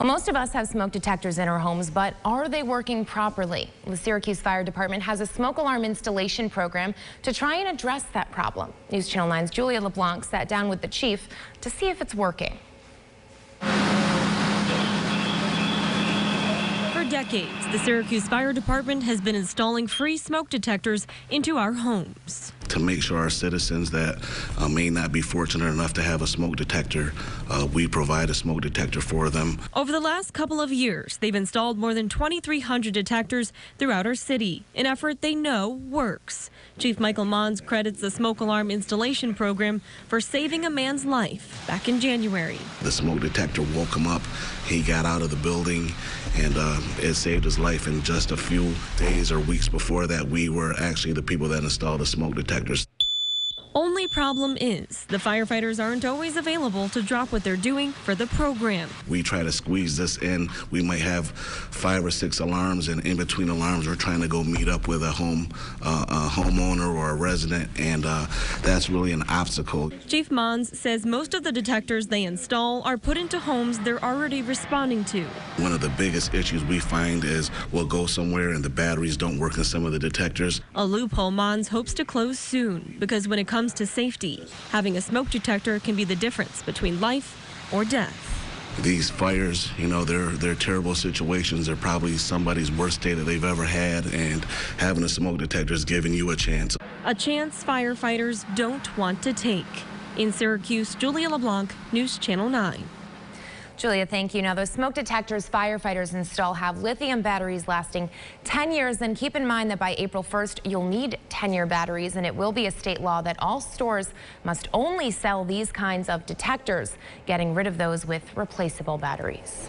Well, most of us have smoke detectors in our homes, but are they working properly? The Syracuse Fire Department has a smoke alarm installation program to try and address that problem. News Channel 9's Julia LeBlanc sat down with the chief to see if it's working. For decades, the Syracuse Fire Department has been installing free smoke detectors into our homes. To make sure our citizens that may not be fortunate enough to have a smoke detector, we provide a smoke detector for them. Over the last couple of years, they've installed more than 2,300 detectors throughout our city, an effort they know works. Chief Michael Mons credits the smoke alarm installation program for saving a man's life back in January. The smoke detector woke him up. He got out of the building, and it saved his life. In just a few days or weeks before that, we were actually the people that installed the smoke detectors. Only problem is the firefighters aren't always available to drop what they're doing for the program. We try to squeeze this in. We might have 5 or 6 alarms, and in between alarms, we're trying to go meet up with a homeowner or a resident, and that's really an obstacle. Chief Mons says most of the detectors they install are put into homes they're already responding to. One of the biggest issues we find is we'll go somewhere and the batteries don't work in some of the detectors. A loophole Mons hopes to close soon, because when it comes to safety, having a smoke detector can be the difference between life or death. These fires, you know, they're terrible situations. They're probably somebody's worst day that they've ever had, and having a smoke detector is giving you a chance. A chance firefighters don't want to take. In Syracuse, Julia LeBlanc, News Channel 9. Julia, thank you. Now, those smoke detectors firefighters install have lithium batteries lasting 10 years. And keep in mind that by April 1st, you'll need 10-year batteries, and it will be a state law that all stores must only sell these kinds of detectors, getting rid of those with replaceable batteries.